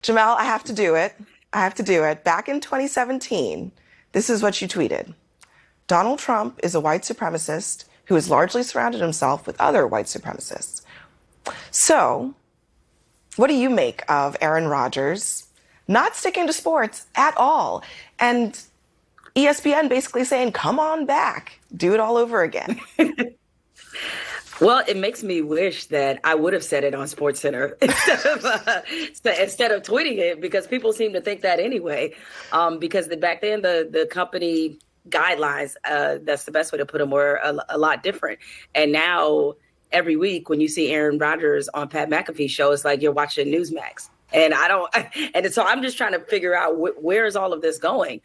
Jamel, I have to do it. Back in 2017, this is what you tweeted. Donald Trump is a white supremacist who has largely surrounded himself with other white supremacists. So, what do you make of Aaron Rodgers not sticking to sports at all? And ESPN basically saying, come on back, do it all over again. Well, it makes me wish that I would have said it on SportsCenter instead of tweeting it, because people seem to think that anyway. Because back then, the company guidelines, that's the best way to put them, were a lot different. And now every week when you see Aaron Rodgers on Pat McAfee show, it's like you're watching Newsmax. And so I'm just trying to figure out where is all of this going.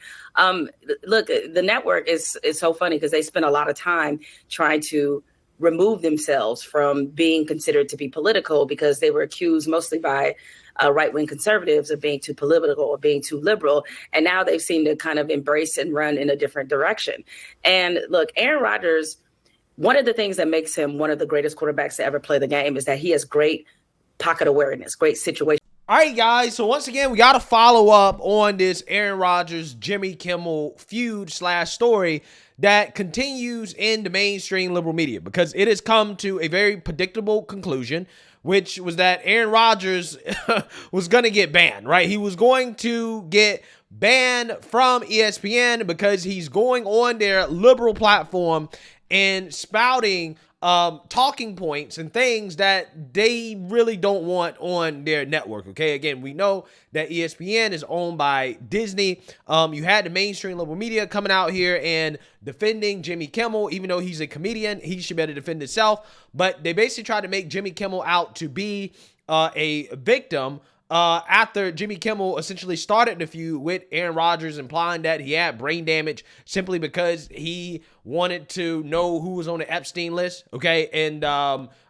Look, the network is so funny because they spend a lot of time trying to remove themselves from being considered to be political, because they were accused mostly by right-wing conservatives of being too political or being too liberal. And now they've seemed to kind of embrace and run in a different direction. And look, Aaron Rodgers, one of the things that makes him one of the greatest quarterbacks to ever play the game is that he has great pocket awareness, great situation. All right, guys. So once again, we got to follow up on this Aaron Rodgers, Jimmy Kimmel feud/story that continues in the mainstream liberal media, because it has come to a very predictable conclusion, which was that Aaron Rodgers was going to get banned, right? He was going to get banned from ESPN because he's going on their liberal platform and spouting talking points and things that they really don't want on their network. Okay, again, we know that ESPN is owned by Disney. You had the mainstream liberal media coming out here and defending Jimmy Kimmel, even though he's a comedian, he should be able to defend himself. But they basically tried to make Jimmy Kimmel out to be a victim after Jimmy Kimmel essentially started the feud with Aaron Rodgers, implying that he had brain damage simply because he wanted to know who was on the Epstein list. Okay. And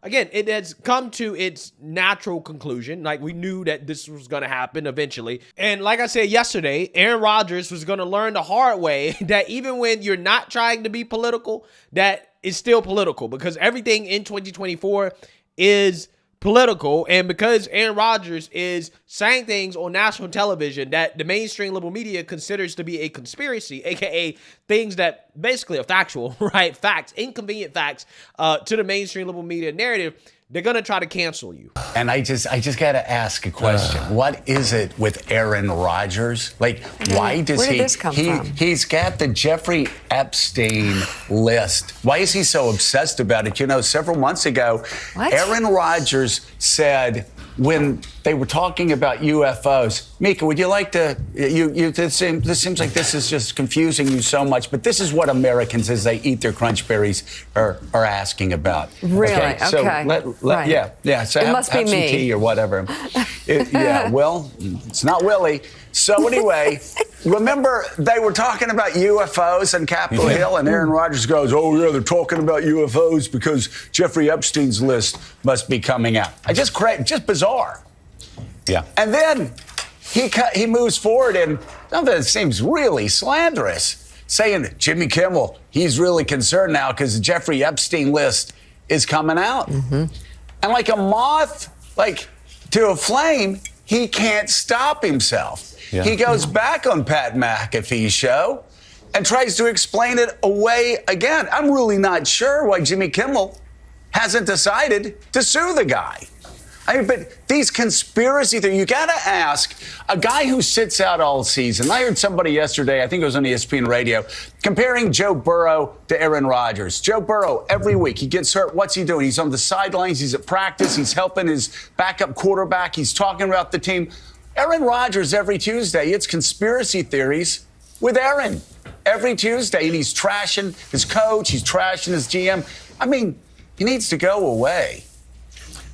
again, it has come to its natural conclusion. Like, we knew that this was going to happen eventually. And like I said yesterday, Aaron Rodgers was going to learn the hard way that even when you're not trying to be political, that is still political, because everything in 2024 is political. And because Aaron Rodgers is saying things on national television that the mainstream liberal media considers to be a conspiracy, aka things that basically are factual, right? Facts, inconvenient facts to the mainstream liberal media narrative, they're going to try to cancel you. And I just got to ask a question. What is it with Aaron Rodgers? Like, why does Where did this come from? He's got the Jeffrey Epstein list. Why is he so obsessed about it? You know, several months ago, Aaron Rodgers said, when they were talking about UFOs, Mika, would you like to, this seems like this is just confusing you so much, but this is what Americans, as they eat their crunch berries, are asking about. Really? Okay. So Right. Yeah. So it have must be some me. tea or whatever. Yeah, well, it's not Willie. So anyway, remember they were talking about UFOs on Capitol Hill, and Aaron Rodgers goes, oh, yeah, they're talking about UFOs because Jeffrey Epstein's list must be coming out. Just bizarre. Yeah. And then he moves forward and something that seems really slanderous, saying Jimmy Kimmel, he's really concerned now because the Jeffrey Epstein list is coming out. Mm-hmm. And like a moth, to a flame, he can't stop himself. Yeah. He goes back on Pat McAfee's show and tries to explain it away again. I'm really not sure why Jimmy Kimmel hasn't decided to sue the guy. I mean, but these conspiracy theories, you got to ask a guy who sits out all season. I heard somebody yesterday, I think it was on ESPN radio, comparing Joe Burrow to Aaron Rodgers. Joe Burrow, every week, he gets hurt. What's he doing? He's on the sidelines. He's at practice. He's helping his backup quarterback. He's talking about the team. Aaron Rodgers, every Tuesday, it's conspiracy theories with Aaron. Every Tuesday, and he's trashing his coach. He's trashing his GM. I mean, he needs to go away.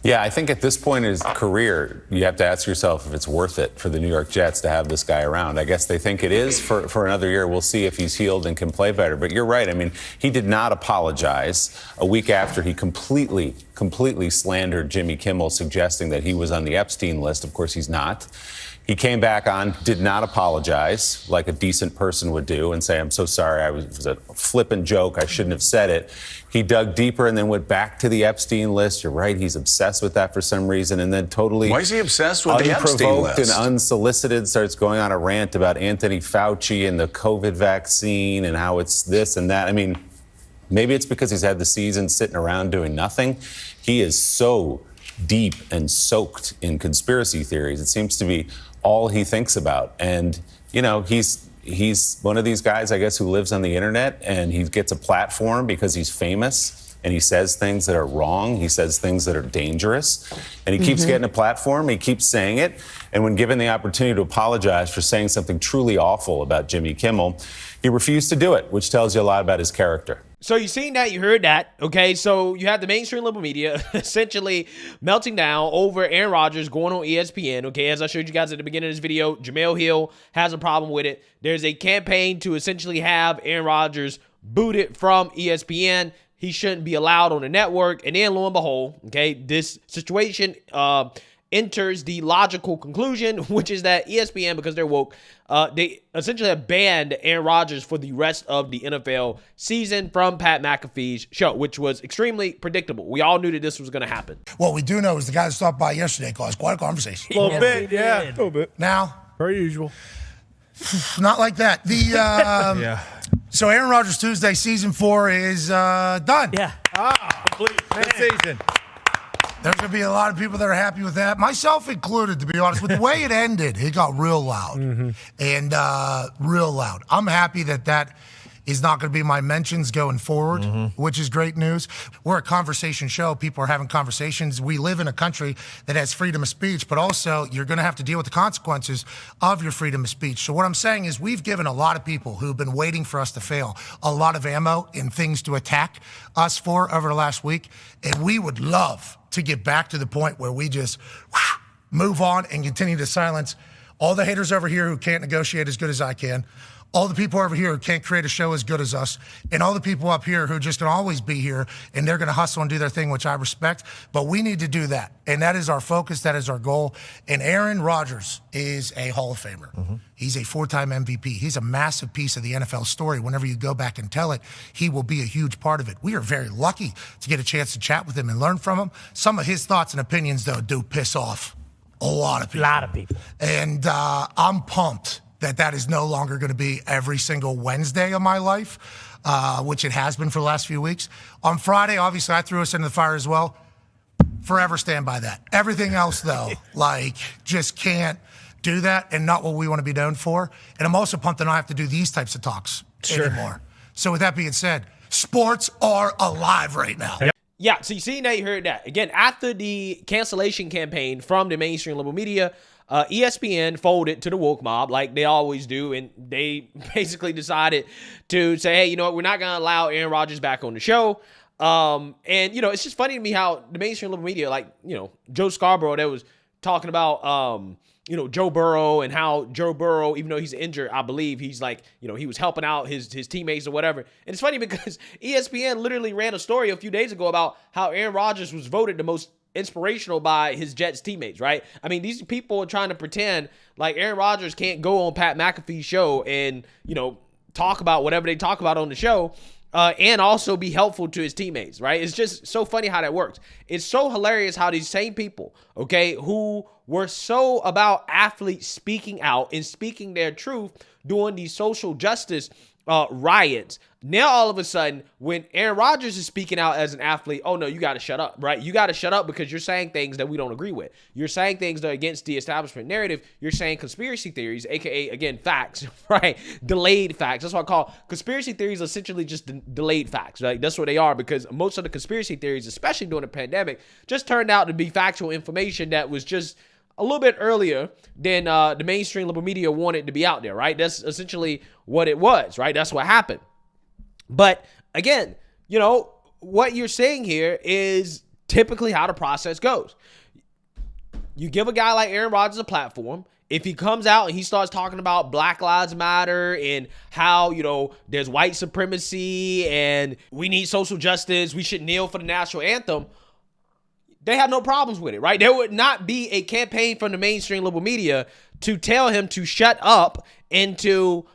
Yeah, I think at this point in his career, you have to ask yourself if it's worth it for the New York Jets to have this guy around. I guess they think it is for another year. We'll see if he's healed and can play better. But you're right. I mean, he did not apologize a week after he completely slandered Jimmy Kimmel, suggesting that he was on the Epstein list. Of course, he's not. He came back on, did not apologize like a decent person would do and say, I'm so sorry, it was a flippant joke, I shouldn't have said it. he dug deeper and then went back to the Epstein list. You're right, he's obsessed with that for some reason, and then totally Why is he obsessed with the Epstein unprovoked list? and unsolicited starts going on a rant about Anthony Fauci and the COVID vaccine and how it's this and that. I mean, maybe it's because he's had the season sitting around doing nothing. He is so deep and soaked in conspiracy theories. It seems to be all he thinks about. And, you know, he's one of these guys, I guess, who lives on the internet, and he gets a platform because he's famous, and he says things that are wrong. He says things that are dangerous, and he keeps getting a platform. He keeps saying it. And when given the opportunity to apologize for saying something truly awful about Jimmy Kimmel, he refused to do it, which tells you a lot about his character. So you seen that, you heard that, okay? So you have the mainstream liberal media essentially melting down over Aaron Rodgers going on ESPN, okay? As I showed you guys at the beginning of this video, Jamel Hill has a problem with it. There's a campaign to essentially have Aaron Rodgers booted from ESPN. He shouldn't be allowed on the network. And then lo and behold, okay, this situation enters the logical conclusion, which is that ESPN, because they're woke, they essentially have banned Aaron Rodgers for the rest of the NFL season from Pat McAfee's show, which was extremely predictable. We all knew that this was going to happen. What we do know is the guy that stopped by yesterday caused quite a conversation. A little bit, yeah. A little bit. Now, Per usual. not like that. Yeah. So Aaron Rodgers Tuesday, season 4 is done. Yeah. Complete. Good season. There's going to be a lot of people that are happy with that, myself included, to be honest. With the way it ended, it got real loud. And real loud. I'm happy that is not going to be my mentions going forward, which is great news. We're a conversation show. People are having conversations. We live in a country that has freedom of speech, but also you're going to have to deal with the consequences of your freedom of speech. So what I'm saying is we've given a lot of people who've been waiting for us to fail a lot of ammo and things to attack us for over the last week, and we would love to get back to the point where we just move on and continue to silence all the haters over here who can't negotiate as good as I can, all the people over here who can't create a show as good as us, and all the people up here who are just going to always be here, and they're going to hustle and do their thing, which I respect. But we need to do that, and that is our focus. That is our goal. And Aaron Rodgers is a Hall of Famer. He's a 4-time MVP. He's a massive piece of the NFL story. Whenever you go back and tell it, he will be a huge part of it. We are very lucky to get a chance to chat with him and learn from him. Some of his thoughts and opinions, though, do piss off a lot of people. And I'm pumped that is no longer going to be every single Wednesday of my life, which it has been for the last few weeks. On Friday, obviously, I threw us into the fire as well. Forever stand by that. Everything else, though, just can't do that, and not what we want to be known for. And I'm also pumped that I don't have to do these types of talks anymore. So with that being said, sports are alive right now. Yeah, so you see now, you heard that. Again, after the cancellation campaign from the mainstream liberal media, ESPN folded to the woke mob like they always do, and they basically decided to say, hey, you know what, we're not going to allow Aaron Rodgers back on the show. And, you know, it's just funny to me how the mainstream liberal media, like, you know, Joe Scarborough, that was talking about, you know, Joe Burrow, and how Joe Burrow, even though he's injured, I believe he's like, you know, he was helping out his teammates or whatever. And it's funny because ESPN literally ran a story a few days ago about how Aaron Rodgers was voted the most inspirational by his Jets teammates, right? I mean, these people are trying to pretend like Aaron Rodgers can't go on Pat McAfee's show and, you know, talk about whatever they talk about on the show, and also be helpful to his teammates, right? It's just so funny how that works. It's so hilarious how these same people, okay, who were so about athletes speaking out and speaking their truth during these social justice riots, now all of a sudden, when Aaron Rodgers is speaking out as an athlete, oh no, you got to shut up, right? You got to shut up because you're saying things that we don't agree with. You're saying things that are against the establishment narrative. You're saying conspiracy theories, aka, again, facts, right? Delayed facts. That's what I call conspiracy theories, essentially just delayed facts, right? That's what they are, because most of the conspiracy theories, especially during the pandemic, just turned out to be factual information that was just a little bit earlier than the mainstream liberal media wanted to be out there, right? That's essentially what it was, right? That's what happened. But again, you know, what you're saying here is typically how the process goes. You give a guy like Aaron Rodgers a platform. If he comes out and he starts talking about Black Lives Matter and how, you know, there's white supremacy and we need social justice, we should kneel for the national anthem, they have no problems with it, right? There would not be a campaign from the mainstream liberal media to tell him to shut up and to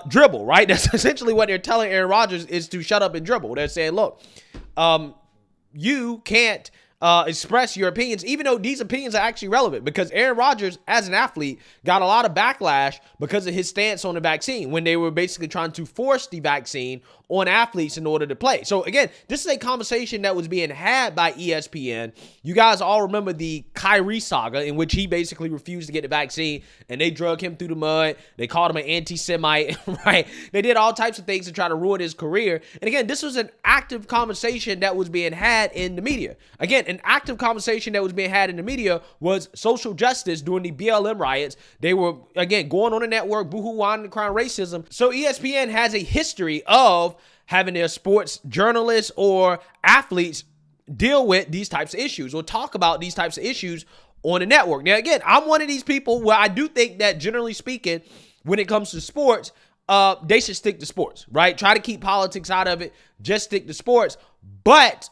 dribble, right? That's essentially what they're telling Aaron Rodgers, is to shut up and dribble. They're saying, look, you can't express your opinions, even though these opinions are actually relevant, because Aaron Rodgers, as an athlete, got a lot of backlash because of his stance on the vaccine when they were basically trying to force the vaccine on athletes in order to play. So again, this is a conversation that was being had by ESPN. You guys all remember the Kyrie saga, in which he basically refused to get the vaccine and they drug him through the mud. They called him an anti-Semite, right? They did all types of things to try to ruin his career. And again, this was an active conversation that was being had in the media. Again, an active conversation that was being had in the media was social justice during the BLM riots. They were, again, going on the network, boohoo, whining, and crying racism. So ESPN has a history of having their sports journalists or athletes deal with these types of issues or talk about these types of issues on the network. Now, again, I'm one of these people where I do think that, generally speaking, when it comes to sports, they should stick to sports, right? Try to keep politics out of it. Just stick to sports. But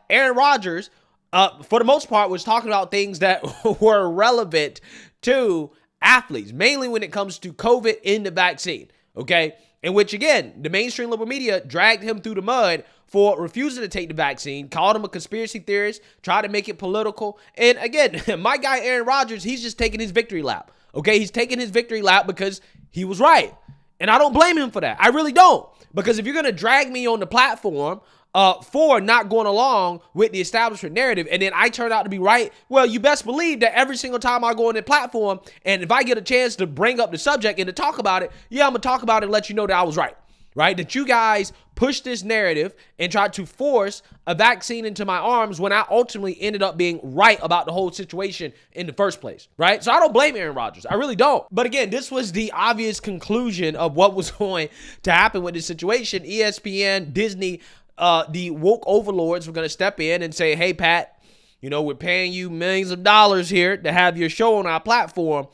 Aaron Rodgers, for the most part, was talking about things that were relevant to athletes, mainly when it comes to COVID and the vaccine, okay? In which, again, the mainstream liberal media dragged him through the mud for refusing to take the vaccine, called him a conspiracy theorist, tried to make it political. And again, my guy Aaron Rodgers, he's just taking his victory lap, okay? He's taking his victory lap because he was right. And I don't blame him for that. I really don't. Because if you're going to drag me on the platform for not going along with the establishment narrative, and then I turn out to be right, well, you best believe that every single time I go on the platform, and if I get a chance to bring up the subject and to talk about it, yeah, I'm going to talk about it and let you know that I was right, right? That you guys pushed this narrative and tried to force a vaccine into my arms when I ultimately ended up being right about the whole situation in the first place, right? So I don't blame Aaron Rodgers. I really don't. But again, this was the obvious conclusion of what was going to happen with this situation. ESPN, Disney, the woke overlords were going to step in and say, hey, Pat, you know, we're paying you millions of dollars here to have your show on our platform.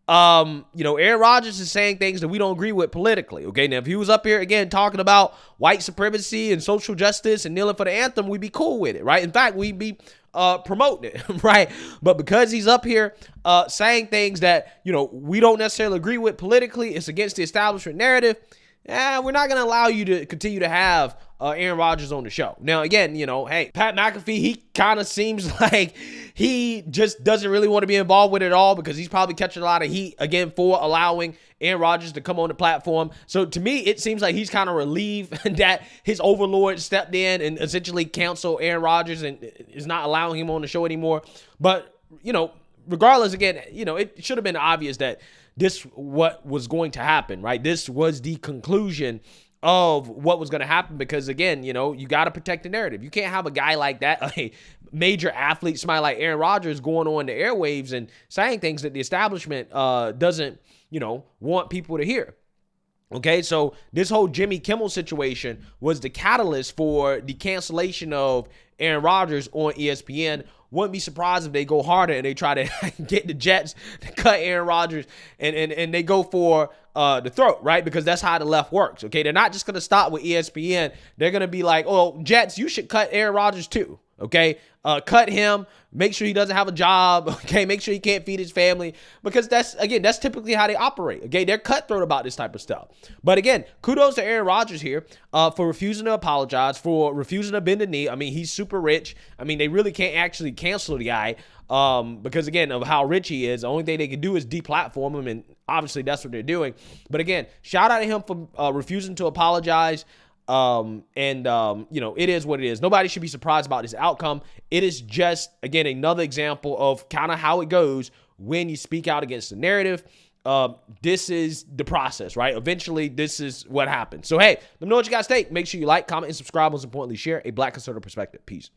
You know, Aaron Rodgers is saying things that we don't agree with politically. Okay, now if he was up here again talking about white supremacy and social justice and kneeling for the anthem, we'd be cool with it, right? In fact, we'd be promoting it, right? But because he's up here saying things that, you know, we don't necessarily agree with politically, it's against the establishment narrative, we're not going to allow you to continue to have Aaron Rodgers on the show. Now, again, you know, hey, Pat McAfee, he kind of seems like he just doesn't really want to be involved with it at all because he's probably catching a lot of heat, again, for allowing Aaron Rodgers to come on the platform. So to me, it seems like he's kind of relieved that his overlord stepped in and essentially canceled Aaron Rodgers and is not allowing him on the show anymore. But, you know, regardless, again, you know, it should have been obvious that this what was going to happen, right? This was the conclusion of what was going to happen because, again, you know, you got to protect the narrative. You can't have a guy like that, a major athlete, somebody like Aaron Rodgers going on the airwaves and saying things that the establishment doesn't, you know, want people to hear. Okay, so this whole Jimmy Kimmel situation was the catalyst for the cancellation of Aaron Rodgers on ESPN. Wouldn't be surprised if they go harder and they try to get the Jets to cut Aaron Rodgers and they go for the throat, right? Because that's how the left works, okay? They're not just going to stop with ESPN. They're going to be like, oh, Jets, you should cut Aaron Rodgers too, okay? Cut him. Make sure he doesn't have a job, okay? Make sure he can't feed his family because that's typically how they operate, okay? They're cutthroat about this type of stuff. But again, kudos to Aaron Rodgers here for refusing to apologize, for refusing to bend the knee. I mean, he's super rich. I mean, they really can't actually cancel the guy because, again, of how rich he is. The only thing they can do is deplatform him, and obviously that's what they're doing. But again, shout out to him for refusing to apologize. You know, it is what it is. Nobody should be surprised about this outcome. It is just, again, another example of kind of how it goes when you speak out against the narrative. This is the process, right? Eventually, this is what happens. So, hey, let me know what you guys think. Make sure you like, comment, and subscribe. Most importantly, share a Black conservative perspective. Peace.